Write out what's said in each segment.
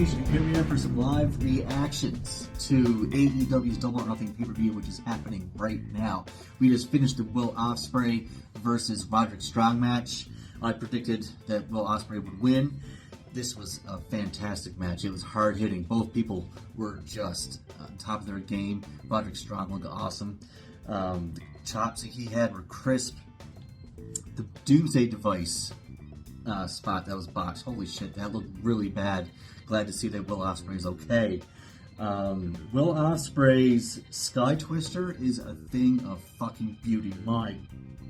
Nation, here we are for some live reactions to AEW's Double or Nothing pay-per-view, which is happening right now. We just finished the Will Ospreay versus Roderick Strong match. I predicted that Will Ospreay would win. This was a fantastic match. It was hard-hitting. Both people were just on top of their game. Roderick Strong looked awesome. The chops that he had were crisp. The Doomsday Device spot that was botched. Holy shit, that looked really bad. Glad to see that Will Ospreay's okay. Will Ospreay's Sky Twister is a thing of fucking beauty. My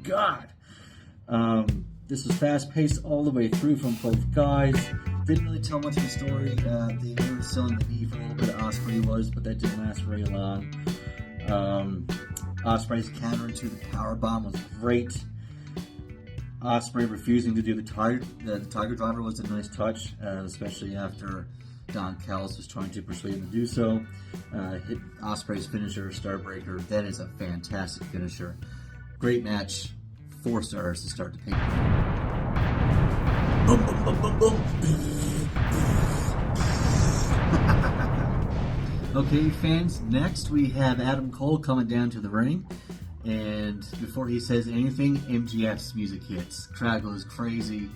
God. This was fast-paced all the way through from both guys. Didn't really tell much of the story. They were selling the knee for a little bit. Ospreay was, but that didn't last very long. Ospreay's counter to the powerbomb was great. Ospreay refusing to do the Tiger Driver was a nice touch, especially after Don Callis was trying to persuade him to do so. Hit Ospreay's finisher, Starbreaker. That is a fantastic finisher. Great match. 4 stars to start the pay. Boom, boom, boom, boom, boom. Okay, fans, next we have Adam Cole coming down to the ring. And before he says anything, MJF's music hits. Crowd goes crazy.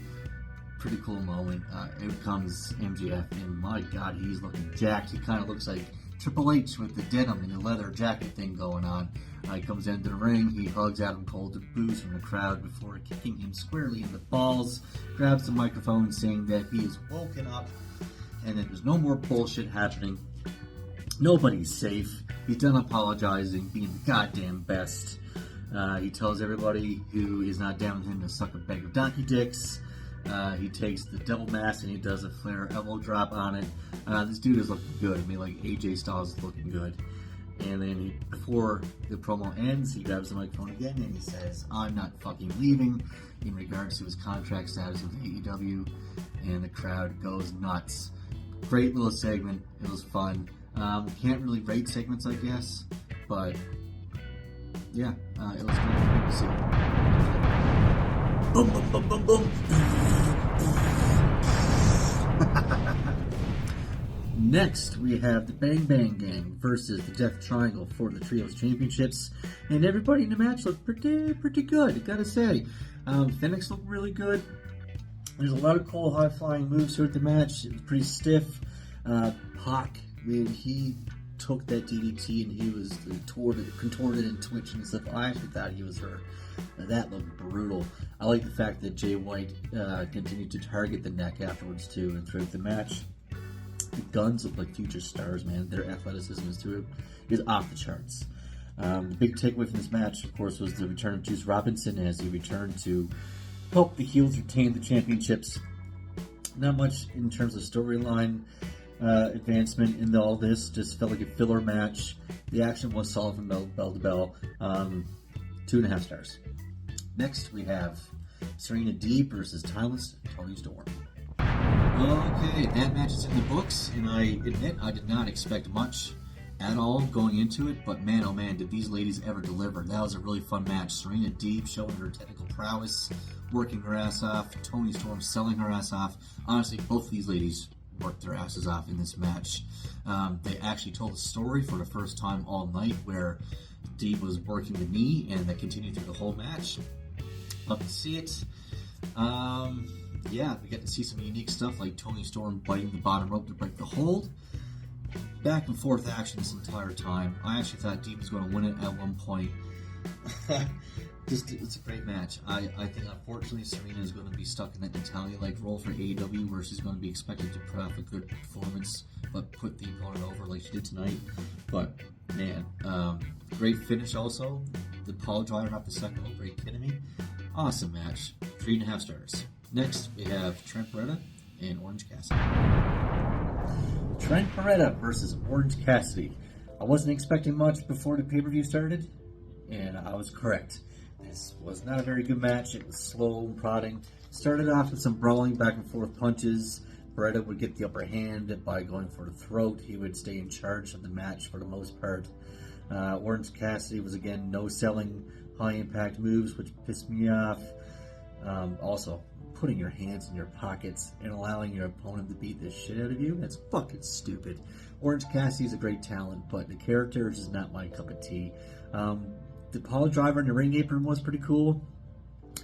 Pretty cool moment. Out comes MJF, and my God, he's looking jacked. He kind of looks like Triple H with the denim and the leather jacket thing going on. He comes into the ring. He hugs Adam Cole to boos from the crowd before kicking him squarely in the balls. Grabs the microphone saying that he is woken up and that there's no more bullshit happening. Nobody's safe. He's done apologizing, being the goddamn best. He tells everybody who is not down with him to suck a bag of donkey dicks. He takes the devil mask and he does a Flair elbow drop on it. This dude is looking good. I mean, like AJ Styles is looking good. And then before the promo ends, he grabs the microphone again and he says, "I'm not fucking leaving," in regards to his contract status with AEW. And the crowd goes nuts. Great little segment. It was fun. Can't really rate segments, I guess, but yeah, it was kind of great to see. Boom, boom, boom, boom, boom. Next, we have the Bang Bang Gang versus the Death Triangle for the Trios Championships, and everybody in the match looked pretty good, I gotta say. Phoenix looked really good. There's a lot of cool high-flying moves throughout the match. It was pretty stiff. Pac, he took that DDT and he was contorted and twitching and stuff. I actually thought he was hurt. That looked brutal. I like the fact that Jay White continued to target the neck afterwards too and throughout the match. The Guns look like future stars, man. Their athleticism is off the charts. The big takeaway from this match, of course, was the return of Juice Robinson as he returned to help the heels retain the championships. Not much in terms of storyline advancement in all this. Just felt like a filler match. The action was solid from bell to bell. 2.5 stars. Next, we have Serena Deeb versus Timeless Toni Storm. Okay, that match is in the books, and I admit I did not expect much at all going into it, but man, oh man, did these ladies ever deliver. That was a really fun match. Serena Deeb showing her technical prowess, working her ass off. Toni Storm selling her ass off. Honestly, both of these ladies worked their asses off in this match. They actually told a story for the first time all night where Deeb was working the knee, and that continued through the whole match. Love to see it. Yeah, we get to see some unique stuff like Toni Storm biting the bottom rope to break the hold. Back and forth action this entire time. I actually thought Deeb was going to win it at one point. It's a great match. I think, unfortunately, Serena is going to be stuck in that Natalia-like role for AEW, where she's going to be expected to put off a good performance, but put the opponent over like she did tonight. But, man, great finish also. The Paul driver off the second rope. Are you kidding me? Awesome match. 3.5 stars. Next, we have Trent Beretta and Orange Cassidy. Trent Beretta versus Orange Cassidy. I wasn't expecting much before the pay-per-view started, and I was correct. This was not a very good match. It was slow and prodding. Started off with some brawling back and forth punches. Beretta would get the upper hand by going for the throat. He would stay in charge of the match for the most part. Orange Cassidy was, again, no selling high impact moves, which pissed me off. Also, putting your hands in your pockets and allowing your opponent to beat the shit out of you, that's fucking stupid. Orange Cassidy is a great talent, but the character is just not my cup of tea. The pile driver in the ring apron was pretty cool,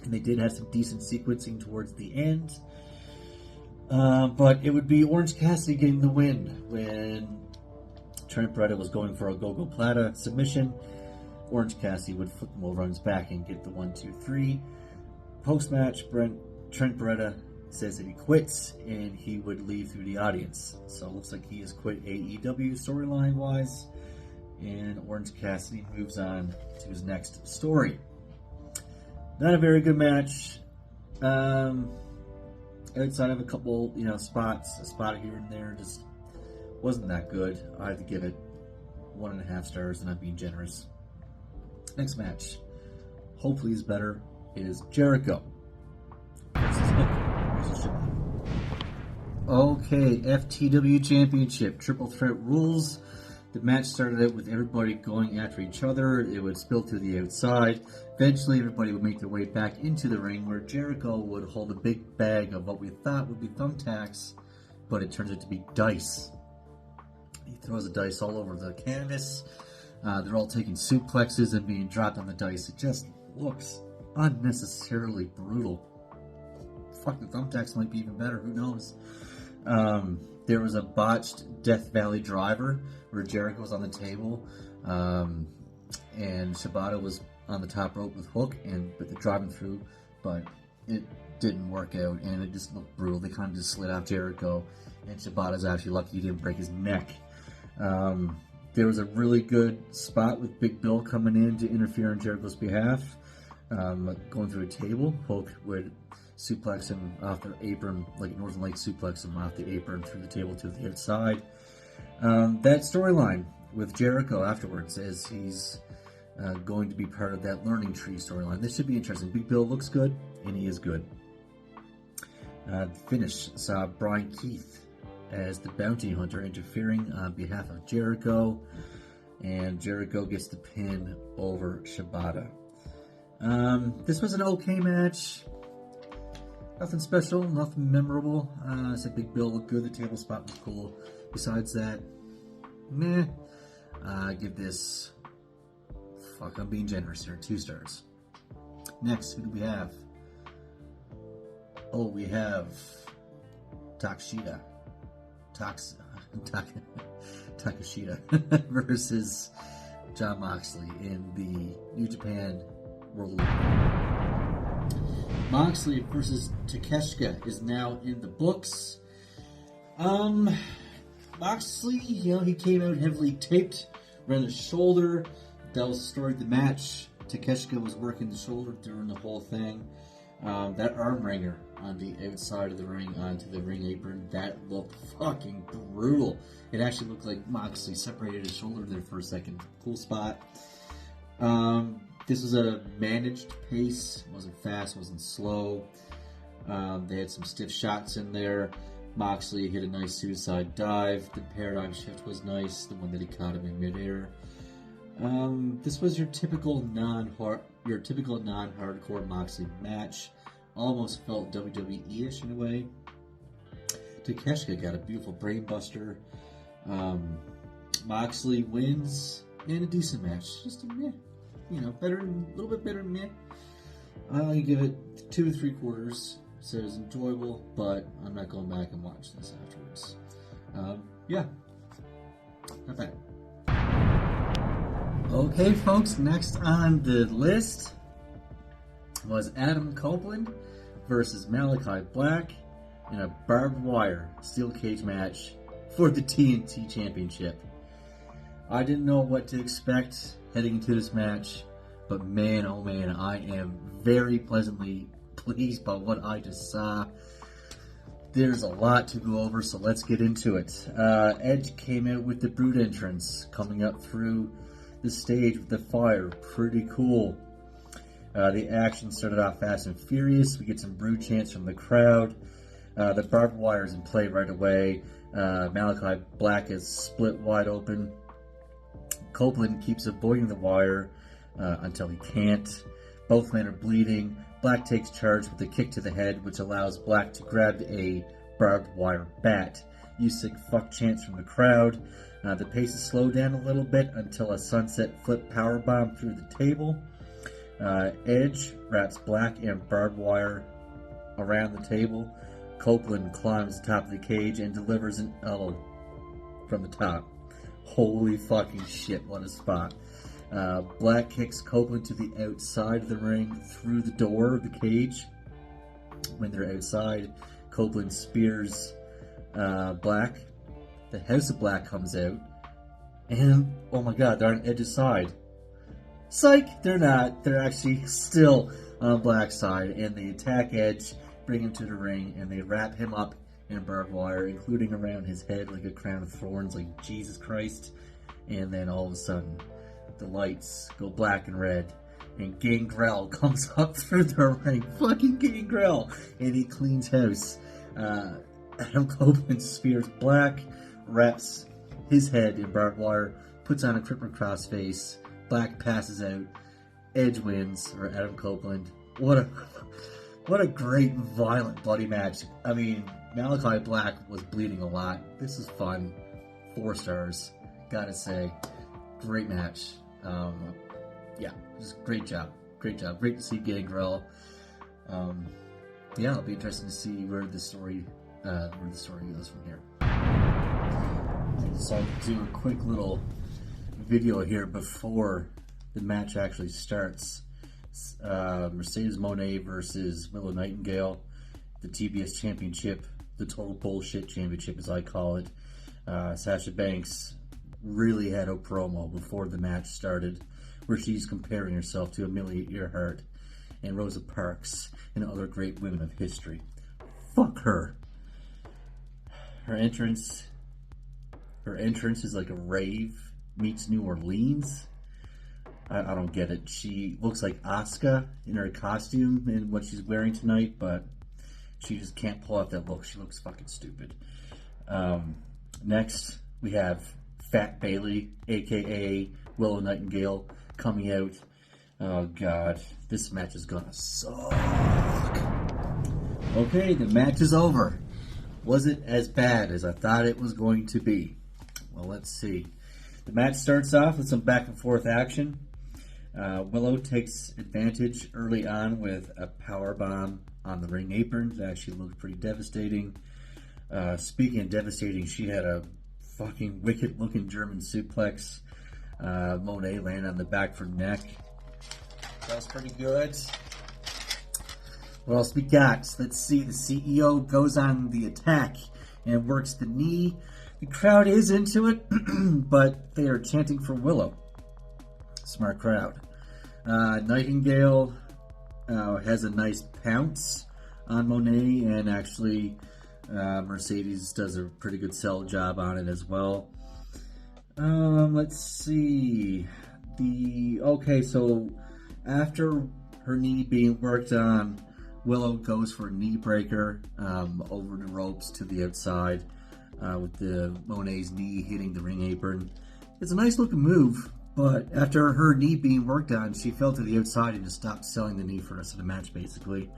and they did have some decent sequencing towards the end. But it would be Orange Cassidy getting the win when Trent Beretta was going for a Go-Go Plata submission. Orange Cassidy would flip him over on his back and get the 1-2-3. Post-match, Trent Beretta says that he quits and he would leave through the audience. So it looks like he has quit AEW storyline-wise, and Orange Cassidy moves on to his next story. Not a very good match. Outside of a couple, spots, a spot here and there, just wasn't that good. I had to give it 1.5 stars, and I'm being generous. Next match, hopefully is better, is Jericho versus Shibata. Okay, FTW Championship, Triple Threat rules. The match started out with everybody going after each other. It would spill to the outside. Eventually, everybody would make their way back into the ring, where Jericho would hold a big bag of what we thought would be thumbtacks, but it turns out to be dice. He throws the dice all over the canvas. They're all taking suplexes and being dropped on the dice. It just looks unnecessarily brutal. Fuck, the thumbtacks might be even better. Who knows? There was a botched Death Valley driver where Jericho was on the table, and Shibata was on the top rope with Hook, but they're driving through, but it didn't work out, and it just looked brutal. They kind of just slid off Jericho, and Shibata's actually lucky he didn't break his neck. There was a really good spot with Big Bill coming in to interfere on Jericho's behalf, going through a table. Hook would suplex him off the apron, like Northern Light suplex him off the apron through the table to the outside. That storyline with Jericho afterwards, as he's going to be part of that learning tree storyline. This should be interesting. Big Bill looks good, and he is good. Finish saw Bryan Keith as the bounty hunter interfering on behalf of Jericho, and Jericho gets the pin over Shibata. This was an okay match. Nothing special, nothing memorable. I said Big Bill looked good, the table spot was cool. Besides that, meh. Give this, I'm being generous here, 2 stars. Next, who do we have? Oh, we have Takeshita. Takeshita versus Jon Moxley in the New Japan World League. Moxley versus Takeshita is now in the books. Moxley, he came out heavily taped around the shoulder. That was the story of the match. Takeshita was working the shoulder during the whole thing. That arm wringer on the outside of the ring onto the ring apron, that looked fucking brutal. It actually looked like Moxley separated his shoulder there for a second. Cool spot. This was a managed pace. It wasn't fast, wasn't slow. They had some stiff shots in there. Moxley hit a nice suicide dive. The paradigm shift was nice, the one that he caught him in midair. This was your typical non-hardcore Moxley match. Almost felt WWE-ish in a way. Takeshita got a beautiful brainbuster. Moxley wins in a decent match. Just a meh. A little bit better than meh. I give it 2 3/4. So it was enjoyable, but I'm not going back and watch this afterwards. Not bad. Okay, folks, next on the list was Adam Copeland versus Malakai Black in a barbed wire steel cage match for the TNT Championship. I didn't know what to expect heading into this match, but man, oh man, I am very pleasantly pleased by what I just saw. There's a lot to go over, so let's get into it. Edge came out with the Brood entrance, coming up through the stage with the fire. Pretty cool. The action started off fast and furious. We get some Brood chants from the crowd. The barbed wire is in play right away. Malakai Black is split wide open. Copeland keeps avoiding the wire until he can't. Both men are bleeding. Black takes charge with a kick to the head, which allows Black to grab a barbed wire bat. You sick fuck chants from the crowd. The pace is slowed down a little bit until a sunset flip powerbomb through the table. Edge wraps Black and barbed wire around the table. Copeland climbs the top of the cage and delivers an elbow from the top. Holy fucking shit, what a spot. Black kicks Copeland to the outside of the ring through the door of the cage. When they're outside, Copeland spears Black. The House of Black comes out. And, oh my god, they're on Edge's side. Psych! They're not. They're actually still on Black's side. And they attack Edge, bring him to the ring, and they wrap him up in barbed wire, including around his head like a crown of thorns, like Jesus Christ. And then all of a sudden, the lights go black and red, and Gangrel comes up through the ring. Fucking Gangrel! And he cleans house. Adam Copeland spears Black, wraps his head in barbed wire, puts on a crippler crossface. Black passes out. Edge wins, or Adam Copeland. What a great, violent, bloody match. I mean, Malakai Black was bleeding a lot. This is fun. 4 stars. Gotta say. Great match. Yeah, just great job. Great job. Great to see Gangrel. Yeah, it'll be interesting to see where the story goes from here. I decided to do a quick little video here before the match actually starts. Mercedes Moné versus Willow Nightingale, the TBS Championship, the Total Bullshit Championship as I call it. Sasha Banks really had a promo before the match started where she's comparing herself to Amelia Earhart and Rosa Parks and other great women of history. Fuck her. Her entrance is like a rave meets New Orleans. I don't get it. She looks like Asuka in her costume and what she's wearing tonight, but she just can't pull off that look. She looks fucking stupid. Next, we have Fat Bailey, aka Willow Nightingale, coming out. Oh god, this match is gonna suck. Okay, the match is over. Was it as bad as I thought it was going to be? Well, let's see. The match starts off with some back and forth action. Willow takes advantage early on with a powerbomb on the ring apron. That actually looked pretty devastating. Speaking of devastating, she had a fucking wicked looking German suplex. Moné landed on the back of her neck. That was pretty good. What else we got? Let's see. The CEO goes on the attack and works the knee. The crowd is into it, but they are chanting for Willow. Smart crowd. Nightingale has a nice pounce on Moné, and actually Mercedes does a pretty good sell job on it as well. Let's see. So after her knee being worked on, Willow goes for a knee breaker over the ropes to the outside with the Moné's knee hitting the ring apron. It's a nice looking move, but after her knee being worked on, she fell to the outside and just stopped selling the knee for the rest of the match, basically.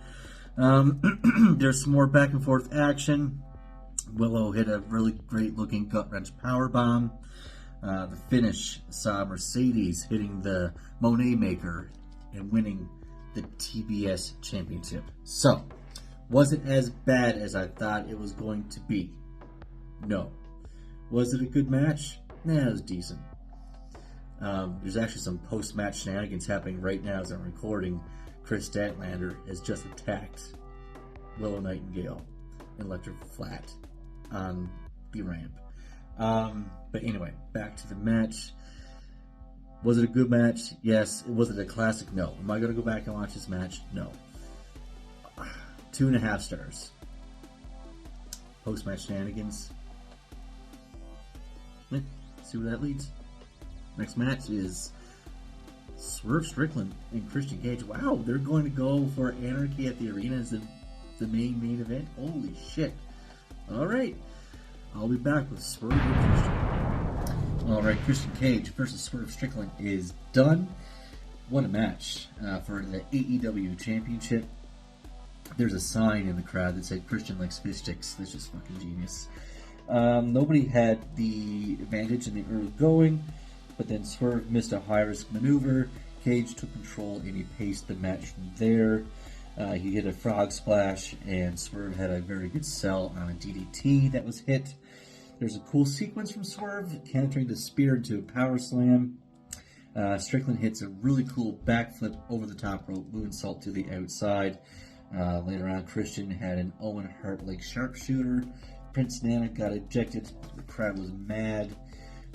There's some more back and forth action. Willow hit a really great looking gut wrench powerbomb. The finish saw Mercedes hitting the Moné maker and winning the TBS Championship. So, was it as bad as I thought it was going to be? No. Was it a good match? Nah, it was decent. There's actually some post-match shenanigans happening right now as I'm recording. Chris Statlander has just attacked Willow Nightingale and left her flat on the ramp. But anyway, back to the match. Was it a good match? Yes. Was it a classic? No. Am I going to go back and watch this match? No. 2.5 stars. Post-match shenanigans. See where that leads. Next match is Swerve Strickland and Christian Cage. Wow, they're going to go for Anarchy at the Arena as the main event. Holy shit. Alright. I'll be back with Swerve and Christian. Alright, Christian Cage versus Swerve Strickland is done. What a match for the AEW Championship. There's a sign in the crowd that said Christian likes fish sticks. That's just fucking genius. Nobody had the advantage in the early going, but then Swerve missed a high-risk maneuver. Cage took control and he paced the match from there. He hit a frog splash, and Swerve had a very good sell on a DDT that was hit. There's a cool sequence from Swerve, countering the spear into a power slam. Strickland hits a really cool backflip over the top rope, moonsault to the outside. Later on, Christian had an Owen Hart-like sharpshooter. Prince Nana got ejected. The crowd was mad.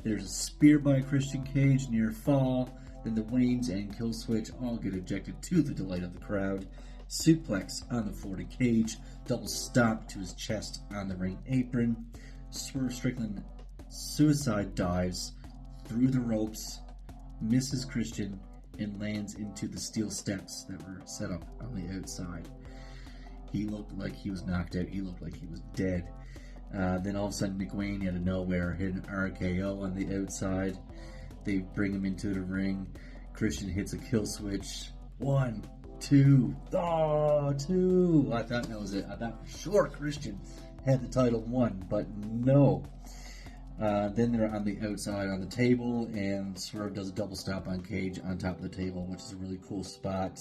There's a spear by Christian Cage near fall. Then the Waynes and Killswitch all get ejected to the delight of the crowd. Suplex on the floor to Cage. Double stomp to his chest on the ring apron. Swerve Strickland suicide dives through the ropes, misses Christian, and lands into the steel steps that were set up on the outside. He looked like he was knocked out. He looked like he was dead. Then all of a sudden, Nick Wayne out of nowhere hit an RKO on the outside. They bring him into the ring. Christian hits a kill switch. 1, 2. Oh, 2. I thought that was it. I thought for sure Christian had the title won, but no. Then they're on the outside on the table, and Swerve does a double stop on Cage on top of the table, which is a really cool spot.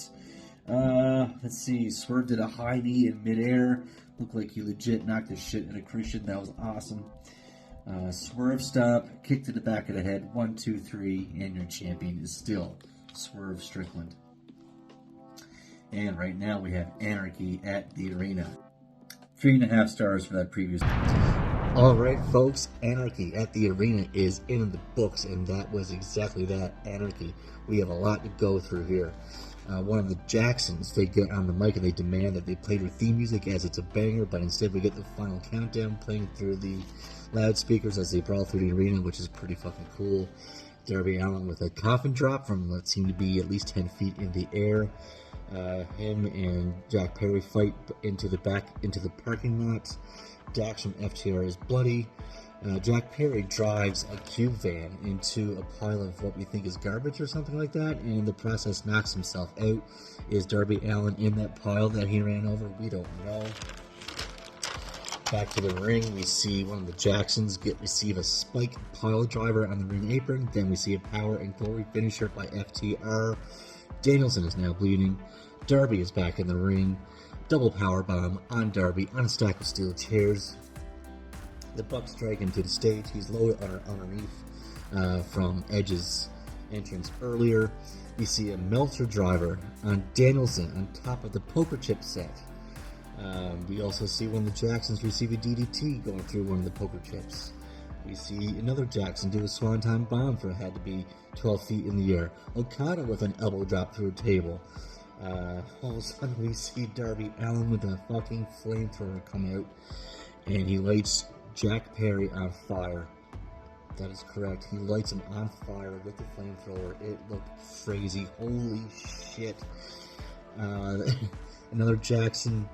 Let's see. Swerve did a high knee in midair. Looked like he legit knocked the shit out of Christian. That was awesome. Swerve stop, kick to the back of the head. 1, 2, 3, and your champion is still Swerve Strickland. And right now we have Anarchy at the Arena. 3.5 stars for that previous. Alright folks, Anarchy at the Arena is in the books, and that was exactly that, Anarchy. We have a lot to go through here. One of the Jacksons, they get on the mic and they demand that they play their theme music as it's a banger, but instead we get the final countdown playing through the loudspeakers as they brawl through the arena, which is pretty fucking cool. Darby Allin with a coffin drop from what seemed to be at least 10 feet in the air. Him and Jack Perry fight into the parking lot. Dax from FTR is bloody. Jack Perry drives a cube van into a pile of what we think is garbage or something like that, and in the process knocks himself out. Is Darby Allin in that pile that he ran over? We don't know. Back to the ring, we see one of the Jacksons receive a spike pile driver on the ring apron. Then we see a power and glory finisher by FTR. Danielson is now bleeding. Darby is back in the ring. Double power bomb on Darby on a stack of steel chairs. The Bucks drag him to the stage. He's lowered underneath from Edge's entrance earlier. We see a Meltzer driver on Danielson on top of the poker chip set. We also see one of the Jacksons receive a DDT going through one of the poker chips. We see another Jackson do a swanton bomb for had to be 12 feet in the air. Okada with an elbow drop through a table. All of a sudden we see Darby Allin with a fucking flamethrower come out, and he lights Jack Perry on fire. That is correct. He lights him on fire with the flamethrower. It looked crazy. Holy shit. Another Jackson,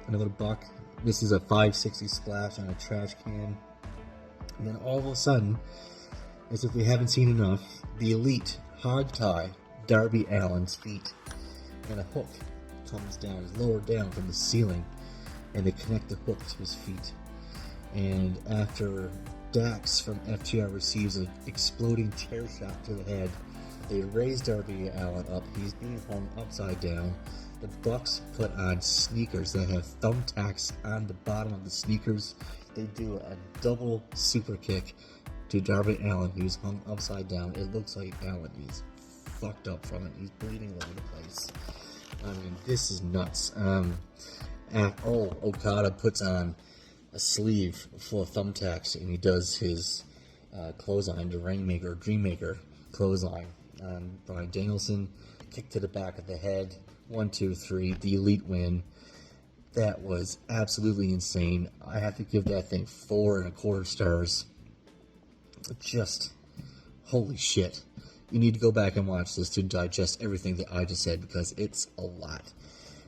another Buck. This is a 560 splash on a trash can. And then all of a sudden, as if we haven't seen enough, the Elite hog tie Darby Allin's feet. And a hook comes down, is lowered down from the ceiling, and they connect the hook to his feet. And after Dax from FTR receives an exploding chair shot to the head, they raise Darby Allin up. He's being hung upside down. The Bucks put on sneakers that have thumbtacks on the bottom of the sneakers. They do a double super kick to Darby Allin, who's hung upside down. It looks like Allin is fucked up from it. He's bleeding all over the place. I mean, this is nuts. Okada puts on a sleeve full of thumbtacks, and he does his clothesline, the Rainmaker, Dreammaker clothesline on Bryan Danielson. Kick to the back of the head. 1, 2, 3. The Elite win. That was absolutely insane. I have to give that thing 4.25 stars. Just, holy shit. You need to go back and watch this to digest everything that I just said, because it's a lot.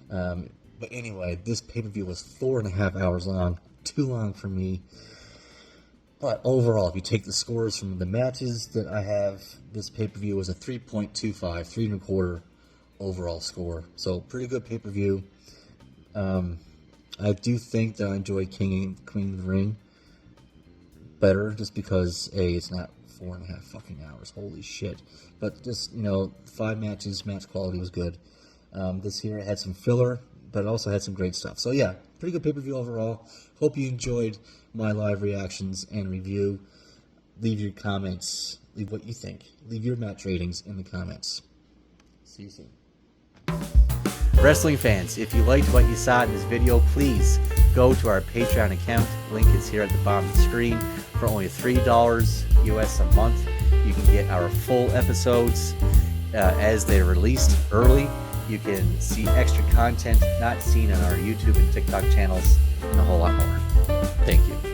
But anyway, this pay-per-view was 4.5 hours long. Too long for me. But overall, if you take the scores from the matches that I have, this pay-per-view was a 3.25, 3.25 overall score. So pretty good pay-per-view. I do think that I enjoy King and Queen of the Ring better, just because it's not 4.5 fucking hours. Holy shit! But just 5 matches, match quality was good. This here had some filler, but it also had some great stuff. So yeah, pretty good pay-per-view overall. Hope you enjoyed my live reactions and review. Leave your comments. Leave what you think. Leave your match ratings in the comments. See you soon. Wrestling fans, if you liked what you saw in this video, please go to our Patreon account. Link is here at the bottom of the screen. For only $3 US a month, you can get our full episodes as they're released early. You can see extra content not seen on our YouTube and TikTok channels, and a whole lot more. Thank you.